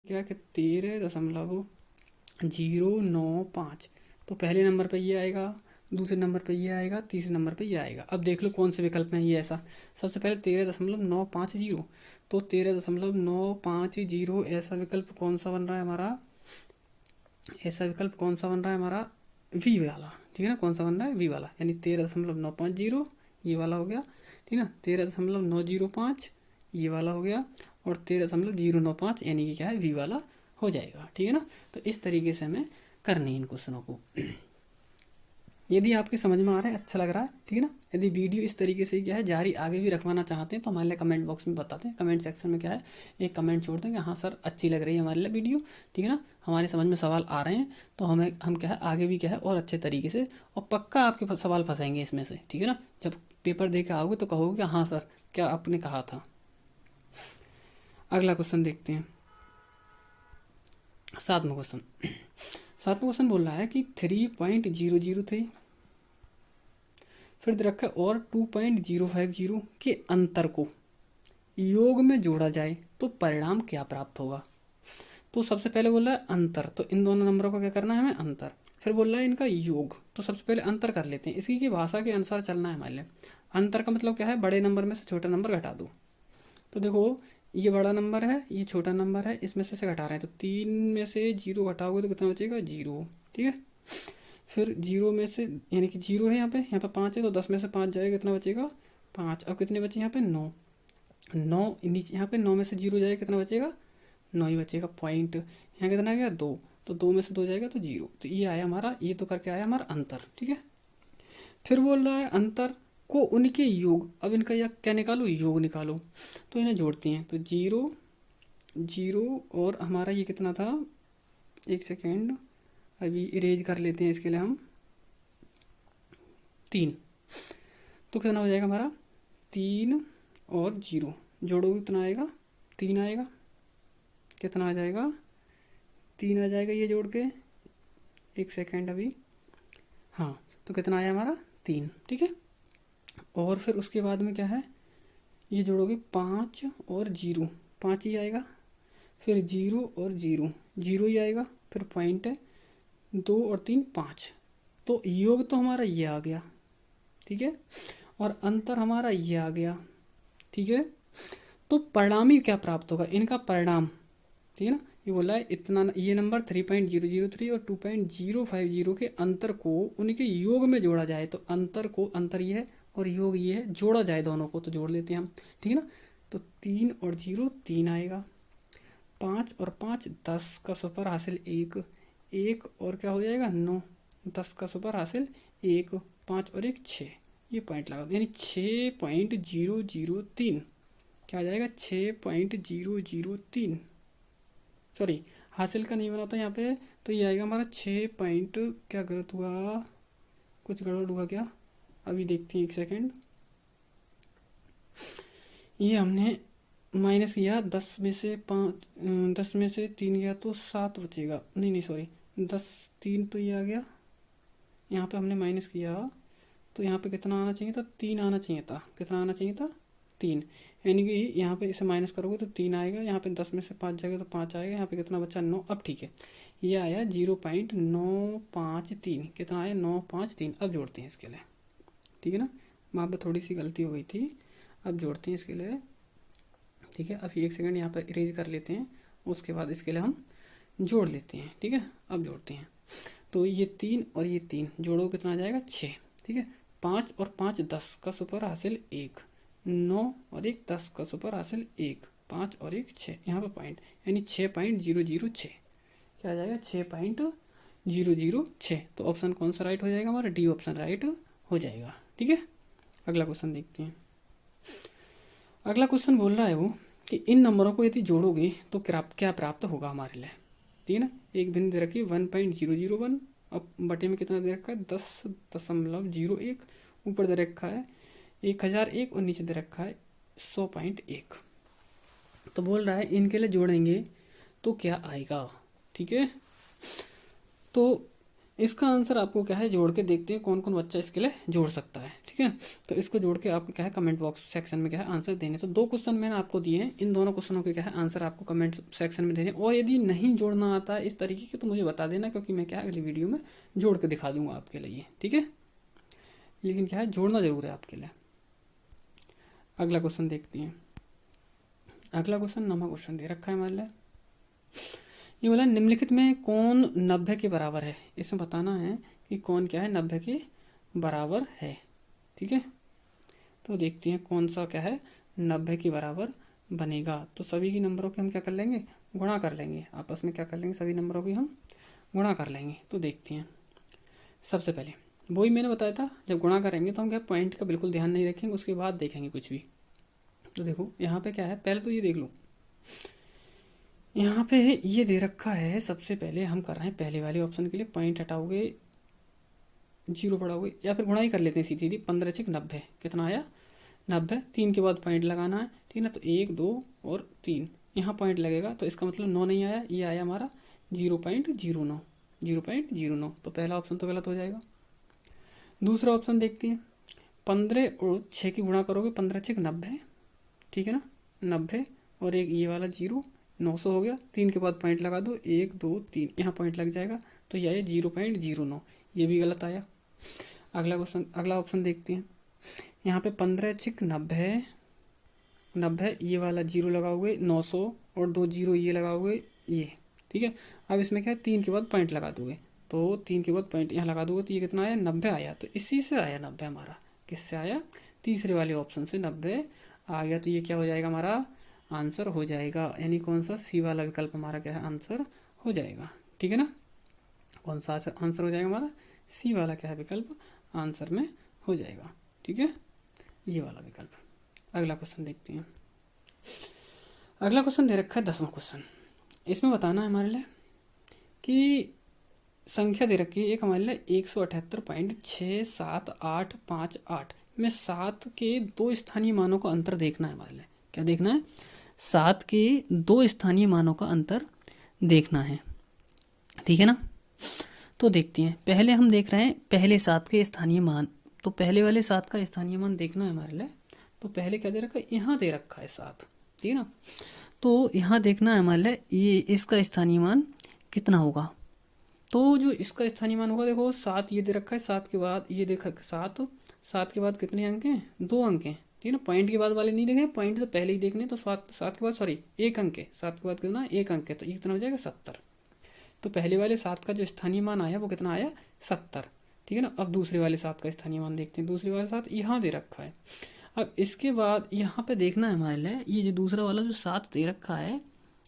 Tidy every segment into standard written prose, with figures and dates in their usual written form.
क्या कि 13.095। तो पहले नंबर पे ये आएगा, दूसरे नंबर पे ये आएगा, तीसरे नंबर पे ये आएगा। अब देख लो कौन से विकल्प में ये ऐसा। सबसे पहले 13.950। तो 13.950 ऐसा विकल्प कौन सा बन रहा है हमारा? ऐसा विकल्प कौन सा बन रहा है हमारा? वी वाला। ठीक है ना, कौन सा बन रहा है? वी वाला, यानी 13.950 ये वाला हो गया। ठीक है ना, 13.905 ये वाला हो गया, और 13.095 यानी कि क्या है? वी वाला हो जाएगा। ठीक है ना, तो इस तरीके से हमें करनी है इन क्वेश्चनों को। यदि आपके समझ में आ रहा है, अच्छा लग रहा है, ठीक है ना, यदि वीडियो इस तरीके से क्या है जारी आगे भी रखवाना चाहते हैं तो हमारे लिए कमेंट बॉक्स में बताते हैं, कमेंट सेक्शन में क्या है एक कमेंट छोड़ दें कि हाँ सर अच्छी लग रही है हमारे लिए वीडियो। ठीक है ना, हमारे समझ में सवाल आ रहे हैं तो हम क्या है आगे भी क्या है और अच्छे तरीके से, और पक्का आपके सवाल फंसेंगे इसमें से। ठीक है ना, जब पेपर दे के आओगे तो कहोगे कि हाँ सर क्या आपने कहा था। अगला क्वेश्चन देखते हैं, 7वां क्वेश्चन। 7वां क्वेश्चन बोल रहा है कि 3.003 फिर दे रखा है और 2.050 के अंतर को योग में जोड़ा जाए तो परिणाम क्या प्राप्त होगा। तो सबसे पहले बोल रहा है अंतर, तो इन दोनों नंबरों को क्या करना है हमें? अंतर। फिर बोल रहा है इनका योग, तो सबसे पहले अंतर कर लेते हैं, इसी की भाषा के अनुसार चलना है हमारे लिए। अंतर का मतलब क्या है? बड़े नंबर में से छोटा नंबर घटा दो। तो देखो ये बड़ा नंबर है, ये छोटा नंबर है, इसमें से घटा रहे हैं, तो 3 में से 0 घटाओगे तो कितना बचेगा? 0। ठीक है, फिर 0 में से, यानी कि 0 है यहाँ पे 5 है, तो 10 में से 5 जाएगा, कितना बचेगा? 5। अब कितने बचे यहाँ पे? 9। 9 नीचे यहाँ पे 9 में से 0 जाएगा, कितना बचेगा? 9 ही बचेगा। पॉइंट यहाँ कितना आ गया? 2। तो 2 में से 2 जाएगा तो 0। तो ये आया हमारा, ये तो करके आया हमारा अंतर। ठीक है, फिर बोल रहा है अंतर को उनके योग। अब इनका या क्या निकालो? योग निकालो। तो इन्हें जोड़ते हैं, तो 0 0 और हमारा ये कितना था? एक सेकेंड, अभी इरेज कर लेते हैं इसके लिए हम। 3। तो कितना हो जाएगा हमारा? 3 और 0 जोड़ोगे कितना आएगा? 3 आएगा। कितना आ जाएगा? 3 आ जाएगा ये जोड़ के। एक सेकेंड अभी, हाँ, तो कितना आया हमारा? 3। ठीक है, और फिर उसके बाद में क्या है? ये जोड़ोगे 5 और 0, 5 ही आएगा। फिर 0 और 0, 0 ही आएगा। फिर पॉइंट है, 2 और 3 5। तो योग तो हमारा ये आ गया। ठीक है, और अंतर हमारा ये आ गया। ठीक है, तो परिणामी क्या प्राप्त होगा? इनका परिणाम। ठीक है ना, ये बोला है इतना, ये नंबर 3.003 और 2.050 के अंतर को उनके योग में जोड़ा जाए, तो अंतर को, अंतर ये है और योग ये है, जोड़ा जाए दोनों को, तो जोड़ लेते हैं हम। ठीक है ना, तो 3 और 0 3 आएगा। 5 और 5 10 का सुपर हासिल 1, 1 और क्या हो जाएगा? 9, 10 का सुपर हासिल 1, 5 और 1 6। ये पॉइंट लगा दो, यानी 6.003 क्या आ जाएगा? 6.003, सॉरी हासिल का नहीं बना था यहाँ पे, तो ये आएगा हमारा 6 पॉइंट, क्या गलत हुआ? कुछ गड़बड़ हुआ क्या? अभी देखते हैं, एक सेकेंड। ये हमने माइनस किया, 10 में से 5, 10 में से 3 गया तो 7 बचेगा। नहीं नहीं सॉरी, 10 3 तो ये आ गया, यहाँ पे हमने माइनस किया, तो यहाँ पे कितना आना चाहिए था? 3 आना चाहिए था। कितना आना चाहिए था? 3। यानी कि यहाँ पे इसे माइनस करोगे तो 3 आएगा, यहाँ पे 10 में से 5 जाएगा तो 5 आएगा, यहाँ पे कितना बचा? 9। अब ठीक है, ये आया 0.953। कितना आया? 953। अब जोड़ते हैं इसके लिए। ठीक है ना, वहाँ पर थोड़ी सी गलती हो गई थी, अब जोड़ते हैं इसके लिए। ठीक है, अभी एक सेकंड यहाँ पर इरेज कर लेते हैं, उसके बाद इसके लिए हम जोड़ लेते हैं। ठीक है, अब जोड़ते हैं, तो ये 3 और ये 3 जोड़ो कितना आ जाएगा? 6। ठीक है, 5 और 5 10 का सुपर हासिल 1, 9 और 1 10 का सुपर हासिल 1, 5 और 1 6, यहाँ पर पॉइंट, यानी 6.006 क्या आ जाएगा? 6.006। तो ऑप्शन कौन सा राइट हो जाएगा हमारा? डी ऑप्शन राइट हो जाएगा। ठीक है, अगला क्वेश्चन देखते हैं। अगला क्वेश्चन बोल रहा है वो कि इन नंबरों को यदि जोड़ोगे तो क्या प्राप्त होगा हमारे लिए। ठीक है ना, एक बिंदु दे रखी है 1.001, अब बटे में कितना दे रखा है? 10.01, ऊपर दे रखा है 1001 और नीचे दे रखा है 100.1। तो बोल रहा है इनके लिए जोड़ेंगे तो क्या आएगा। ठीक है, तो इसका आंसर आपको क्या है, जोड़ के देखते हैं कौन कौन बच्चा इसके लिए जोड़ सकता है। ठीक ठीक है। तो इसको जोड़ के आपको क्या है कमेंट बॉक्स सेक्शन में क्या है आंसर देने। तो 2 क्वेश्चन मैंने आपको दिए हैं, इन दोनों क्वेश्चनों के क्या है आंसर आपको कमेंट सेक्शन में देने। और यदि नहीं जोड़ना आता है इस तरीके के तो मुझे बता देना, क्योंकि मैं क्या है अगली वीडियो में जोड़ के दिखा दूंगा आपके लिए, ठीक है। लेकिन क्या है जोड़ना जरूर है आपके लिए। अगला क्वेश्चन देखते हैं। अगला क्वेश्चन 9वां क्वेश्चन दे रखा है हमारे लिए। ये बोला निम्नलिखित में कौन 90 के बराबर है। इसमें बताना है कि कौन क्या है 90 के बराबर है, ठीक है। तो देखते हैं कौन सा क्या है 90 के बराबर बनेगा। तो सभी की नंबरों के हम क्या कर लेंगे, गुणा कर लेंगे, आपस में क्या कर लेंगे, सभी नंबरों की हम गुणा कर लेंगे। तो देखते हैं सबसे पहले वही मैंने बताया था, जब गुणा करेंगे तो हम क्या पॉइंट का बिल्कुल ध्यान नहीं रखेंगे, उसके बाद देखेंगे कुछ भी। तो देखो यहाँ पे क्या है, पहले तो ये देख लो, यहाँ पे ये दे रखा है। सबसे पहले हम कर रहे हैं पहले वाले ऑप्शन के लिए पॉइंट हटाओगे, 0 बढ़ाओगे, या फिर गुणा ही कर लेते हैं सीधी 15 × 90 कितना आया 90। 3 के बाद पॉइंट लगाना है, ठीक है ना। तो 1 2 और 3 यहाँ पॉइंट लगेगा, तो इसका मतलब 9 नहीं आया, ये आया हमारा 0.09 0.09। तो पहला ऑप्शन तो गलत हो जाएगा। दूसरा ऑप्शन देखते हैं, 15 और 6 की गुणा करोगे, 15 × 90, ठीक है ना 90, और एक ये वाला 0 900 हो गया। 3 के बाद पॉइंट लगा दो, 1 2 3 यहाँ पॉइंट लग जाएगा, तो ये आया 0.09, ये भी गलत आया। अगला क्वेश्चन, अगला ऑप्शन देखते हैं। यहाँ पे 15 × 90 ये वाला 0 लगाओगे 900, और 2 0 ये लगाओगे ये, ठीक है। अब इसमें क्या है 3 के बाद पॉइंट लगा दोगे, तो 3 के बाद पॉइंट यहाँ लगा दोगे, तो ये कितना आया 90 आया। तो इसी से आया 90 हमारा, किससे आया, तीसरे वाले ऑप्शन से 90 आ गया। तो ये क्या हो जाएगा हमारा आंसर हो जाएगा, यानी कौन सा सी वाला विकल्प हमारा क्या है आंसर हो जाएगा, ठीक है ना। कौन सा आंसर हो जाएगा हमारा, सी वाला क्या है विकल्प आंसर में हो जाएगा, ठीक है, ये वाला विकल्प। अगला क्वेश्चन देखते हैं। अगला क्वेश्चन दे रखा है 10वां क्वेश्चन। इसमें बताना है हमारे लिए कि संख्या दे रखी है एक हमारे लिए 178.67858 में 7 के 2 स्थानीय मानों का अंतर देखना है हमारे लिए। क्या देखना है, 7 के 2 स्थानीय मानों का अंतर देखना है, ठीक है ना। तो देखते हैं, पहले हम देख रहे हैं पहले 7 के स्थानीय मान। तो पहले वाले 7 का स्थानीय मान देखना है हमारे लिए। तो पहले क्या दे रखा है, यहाँ दे रखा है 7, ठीक है ना। तो यहाँ देखना है हमारे लिए ये इसका स्थानीय मान कितना होगा। तो जो इसका स्थानीय मान होगा, देखो 7 ये दे रखा है, 7 के बाद ये देखा 7 के बाद कितने अंक हैं, 2 अंक हैं, ठीक है ना। पॉइंट के बाद वाले नहीं देखे, पॉइंट से पहले ही देखने। तो 7 के बाद सॉरी 1 अंक है, 7 के बाद कितना 1 अंक है, तो ये कितना हो जाएगा 70। तो पहले वाले 7 का जो स्थानीय मान आया वो कितना आया 70, ठीक है ना। अब दूसरे वाले 7 का स्थानीय मान देखते हैं। दूसरे वाले 7 यहाँ दे रखा है। अब इसके बाद यहाँ पे देखना है हमारे लिए ये जो दूसरा वाला जो 7 दे रखा है,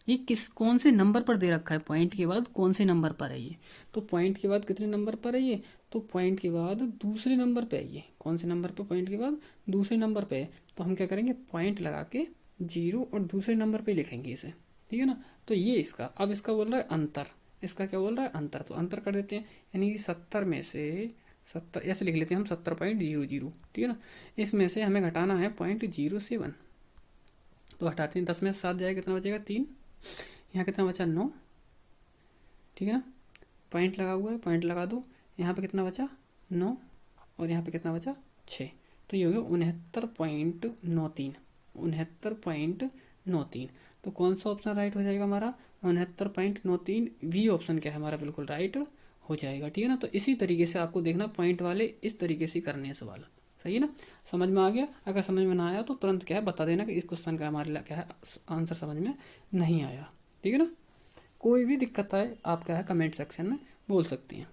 ये कौन से नंबर पर दे रखा है, पॉइंट के बाद कौन से नंबर पर है ये। तो पॉइंट के बाद कितने नंबर पर है ये, तो पॉइंट के बाद दूसरे नंबर पे है ये। कौन से नंबर पे, पॉइंट के बाद दूसरे नंबर पे है। तो हम क्या करेंगे, पॉइंट लगा के 0 और दूसरे नंबर पे लिखेंगे इसे, ठीक है ना। तो ये इसका, अब इसका बोल रहा है अंतर, इसका क्या बोल रहा है अंतर, तो अंतर कर देते हैं। यानी कि 70 में से 70 ऐसे लिख लेते हैं हम 70.00, ठीक है ना। इसमें से हमें घटाना है 0.07, तो हटाते हैं। 10 में से 7 जाएगा, कितना बचेगा 3, यहाँ कितना बचा 9, ठीक है ना। पॉइंट लगा हुआ है, पॉइंट लगा दो। यहाँ पे कितना बचा 9, और यहाँ पे कितना बचा 6, तो ये हो गया 69.93, 69.93। तो कौन सा ऑप्शन राइट हो जाएगा हमारा 69.93, बी ऑप्शन क्या है हमारा बिल्कुल राइट हो जाएगा, ठीक है ना। तो इसी तरीके से आपको देखना, पॉइंट वाले इस तरीके से करने हैं सवाल, सही है ना। समझ में आ गया। अगर समझ में ना आया तो तुरंत क्या है बता देना कि इस क्वेश्चन का हमारे लिए क्या है आंसर समझ में नहीं आया, ठीक है ना। कोई भी दिक्कत आए आप क्या है कमेंट सेक्शन में बोल सकती हैं।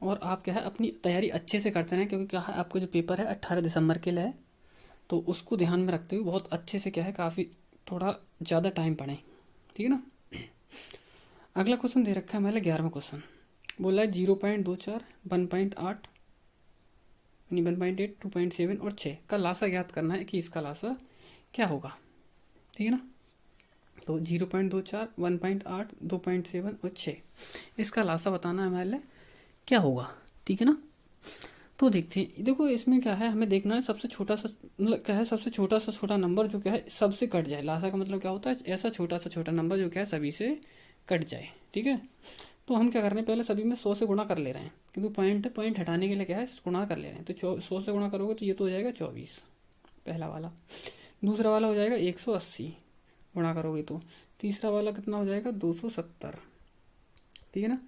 और आप क्या है अपनी तैयारी अच्छे से करते रहें, क्योंकि क्या है आपको जो पेपर है 18 दिसंबर के लिए है, तो उसको ध्यान में रखते हुए बहुत अच्छे से क्या है काफ़ी थोड़ा ज़्यादा टाइम पढ़ें, ठीक है ना। अगला क्वेश्चन दे रखा है हमारे 11वां क्वेश्चन। बोला है 0.24, 1.8 यानी 1.8, 2.7 और 6 का लासा ज्ञात करना है कि इसका लासा क्या होगा, ठीक है ना। तो 0.24, 1.8, 2.7 और 6 इसका लासा बताना है हमारे लिए क्या होगा, ठीक है ना। तो देखते हैं, देखो इसमें क्या है हमें देखना है सबसे छोटा सा, मतलब क्या है सबसे छोटा सा छोटा नंबर जो क्या है सबसे कट जाए। लासा का मतलब क्या होता है, ऐसा छोटा सा छोटा नंबर जो क्या है सभी से कट जाए, ठीक है। तो हम क्या कर रहे हैं, पहले सभी में 100 से गुणा कर ले रहे हैं, क्योंकि पॉइंट हटाने के लिए क्या है, गुणा कर ले रहे हैं। तो 100 से गुणा करोगे तो ये तो हो जाएगा 24, पहला वाला। दूसरा वाला हो जाएगा 180 गुणा करोगे तो। तीसरा वाला कितना हो जाएगा, 270। ठीक है ना।